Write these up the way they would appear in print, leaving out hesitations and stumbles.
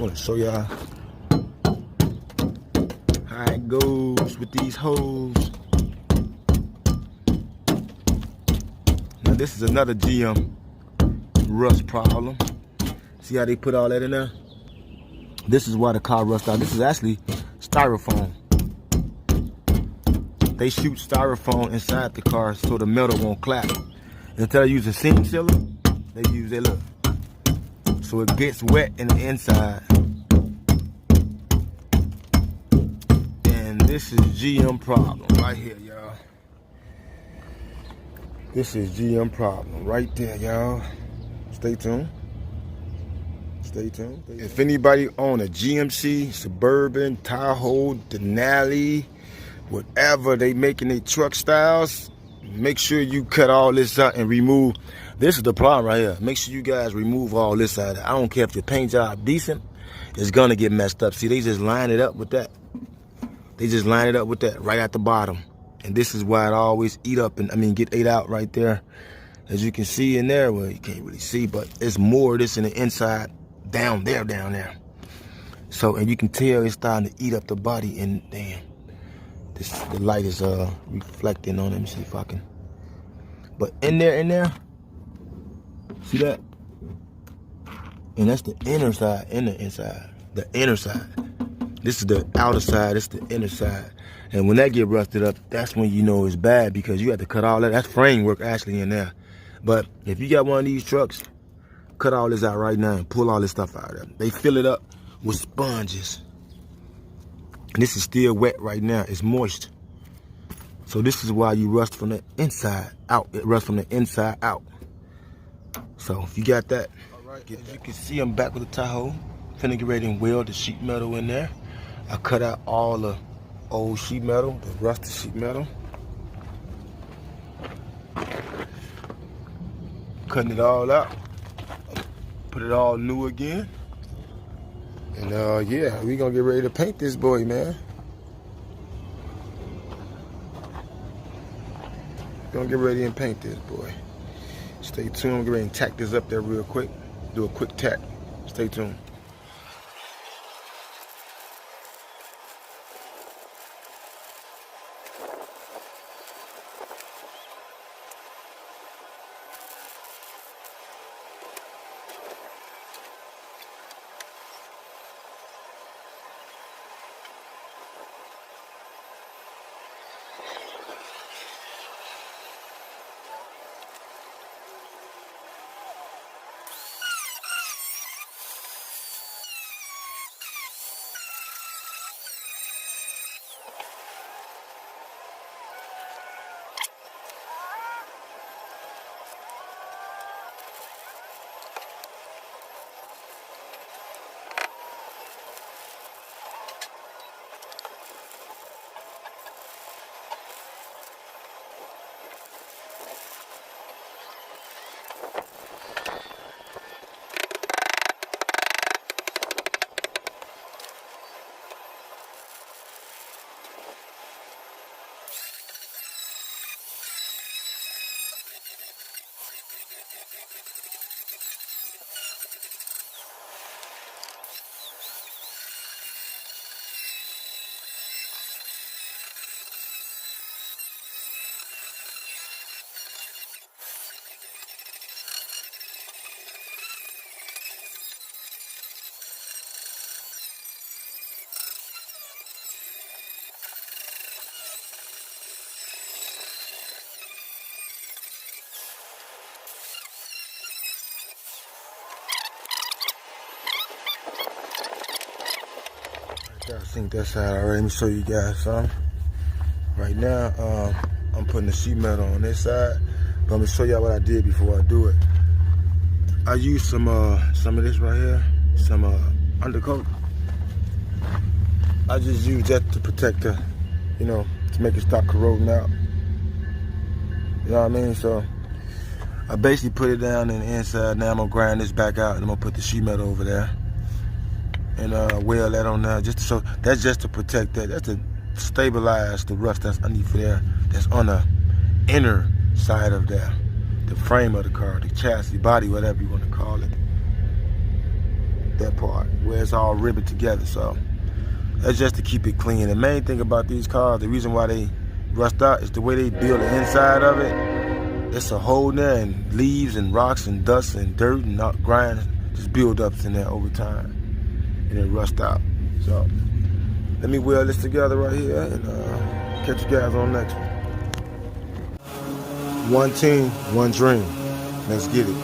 want to show y'all how it goes with these hoes. Now this is another GM rust problem. See how they put all that in there? This is why the car rust out. This is actually styrofoam. They shoot styrofoam inside the car so the metal won't clap. Instead of using seam sealer, they use it, look. So it gets wet in the inside. And this is GM problem right here, y'all. This is GM problem right there, y'all. Stay tuned. Stay tuned. If anybody own a GMC, Suburban, Tahoe, Denali, whatever they making their truck styles, make sure you cut all this out and remove. This is the problem right here. Make sure you guys remove all this out. I don't care if your paint job decent, it's gonna get messed up. See, they just line it up with that. They just line it up with that right at the bottom. And this is why it always eat up and get ate out right there. As you can see in there, well, you can't really see, but it's more of this in the inside, down there. So, and you can tell it's starting to eat up the body, and damn, the light is reflecting on it. Let me see if I can. But in there, see that? And that's the inner side, the inner side. This is the outer side, this is the inner side. And when that get rusted up, that's when you know it's bad, because you have to cut all that. That's framework actually in there. But if you got one of these trucks, cut all this out right now and pull all this stuff out of there. They fill it up with sponges. And this is still wet right now. It's moist. So this is why you rust from the inside out. It rusts from the inside out. So if you got that, all right, as you can see, I'm back with the Tahoe. Finna get ready and weld the sheet metal in there. I cut out all the old sheet metal, the rusted sheet metal. Cutting it all out. Put it all new again. And yeah, we gonna get ready to paint this boy, man. Gonna get ready and paint this boy. Stay tuned. I'm get ready and tack this up there real quick. Do a quick tack. Stay tuned. I think that's how. All right, let me show you guys some. Right now, I'm putting the sheet metal on this side, but I'm gonna show y'all what I did before I do it. I used some of this right here, some undercoat. I just used that to protect the, to make it stop corroding out. You know what I mean? So I basically put it down in the inside. Now I'm gonna grind this back out, and I'm gonna put the sheet metal over there. And weld that on there, just to show. That's just to protect that. That's to stabilize the rust that's underneath there. That's on the inner side of the frame of the car, the chassis, body, whatever you want to call it. that part where it's all ribbed together. So that's just to keep it clean. The main thing about these cars, the reason why they rust out, is the way they build the inside of it. It's a hole in there, and leaves and rocks and dust and dirt and grind just build up in there over time, and it rust out. So let me weld this together right here, and catch you guys on the next one. One team, one dream. Let's get it.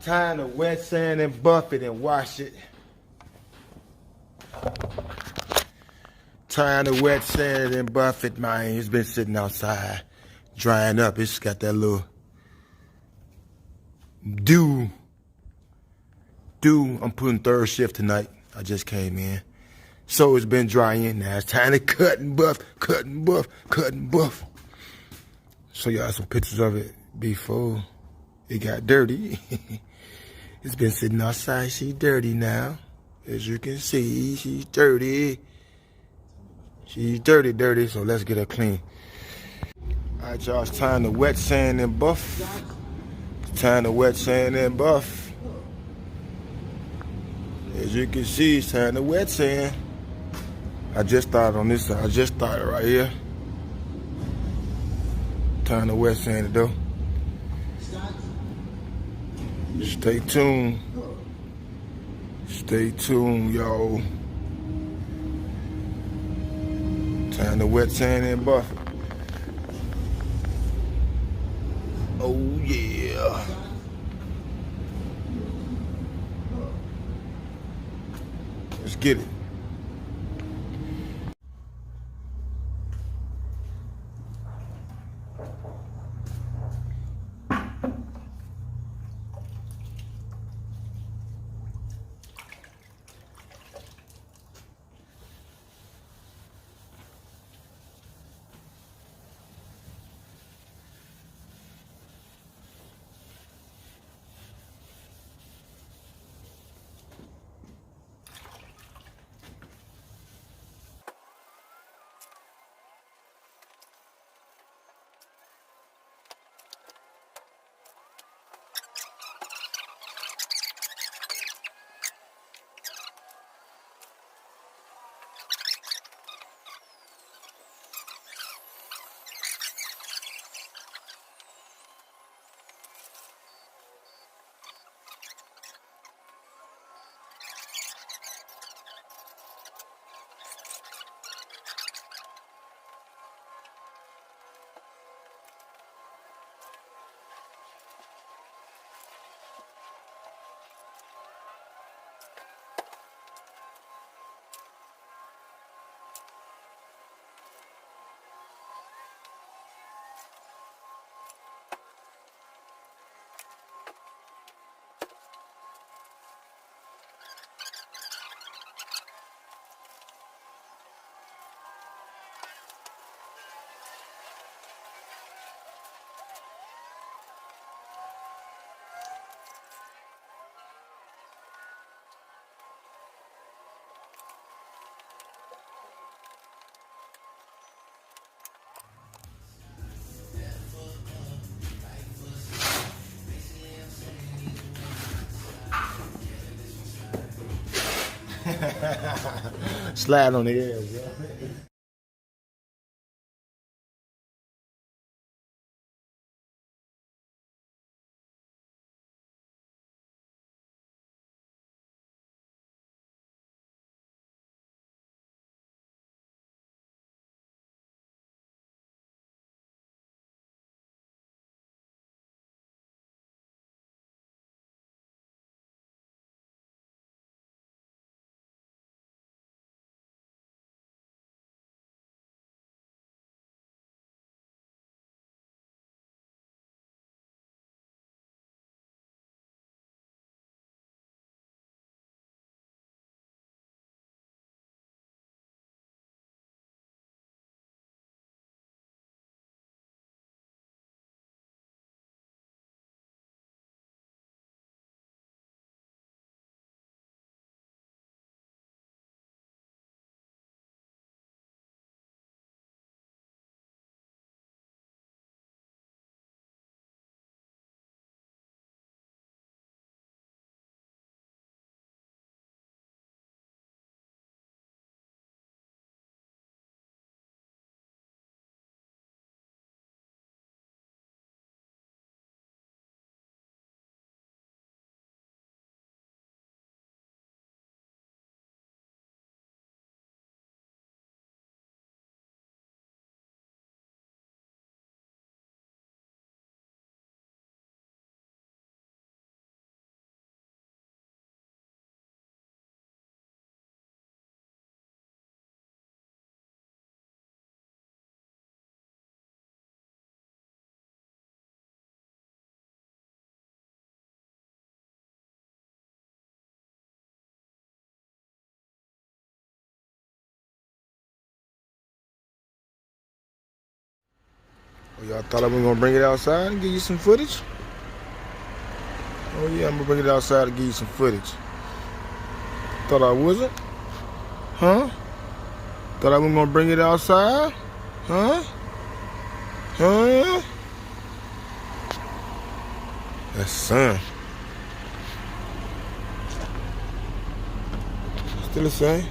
Time to wet sand and buff it and wash it. Time to wet sand and buff it, man. It's been sitting outside, drying up. It's got that little dew. I'm putting third shift tonight. I just came in. So it's been drying. Now it's time to cut and buff, cut and buff, cut and buff. Show y'all some pictures of it before it got dirty. It's been sitting outside. She's dirty now. As you can see, she's dirty. She's dirty, so let's get her clean. All right, y'all, it's time to wet sand and buff. It's time to wet sand and buff. As you can see, it's time to wet sand. I just started on this side. I just started right here. Time to wet sand it though. Stay tuned. Stay tuned, y'all. Time to wet sand and buff it. Oh yeah. Let's get it. Slide on the edge, yeah. Oh, y'all thought I was gonna bring it outside and give you some footage? Oh yeah, I'm gonna bring it outside and give you some footage. Thought I wasn't? Huh? Thought I was gonna bring it outside? Huh? Huh? That's sun. Still the same.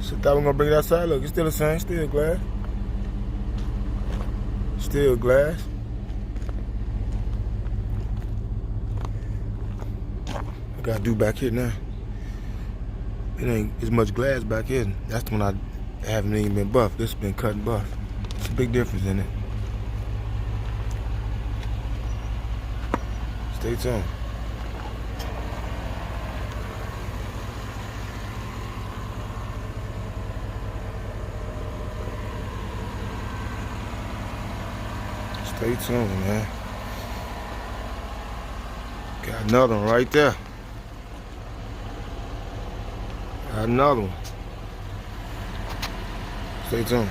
So thought we were gonna bring it outside. Look, it's still the same. Still glass. Still glass. I gotta do back here now. It ain't as much glass back here. That's when I haven't even been buffed. This has been cut and buffed. It's a big difference in it. Stay tuned. Stay tuned, man. Got another one right there. Got another one. Stay tuned.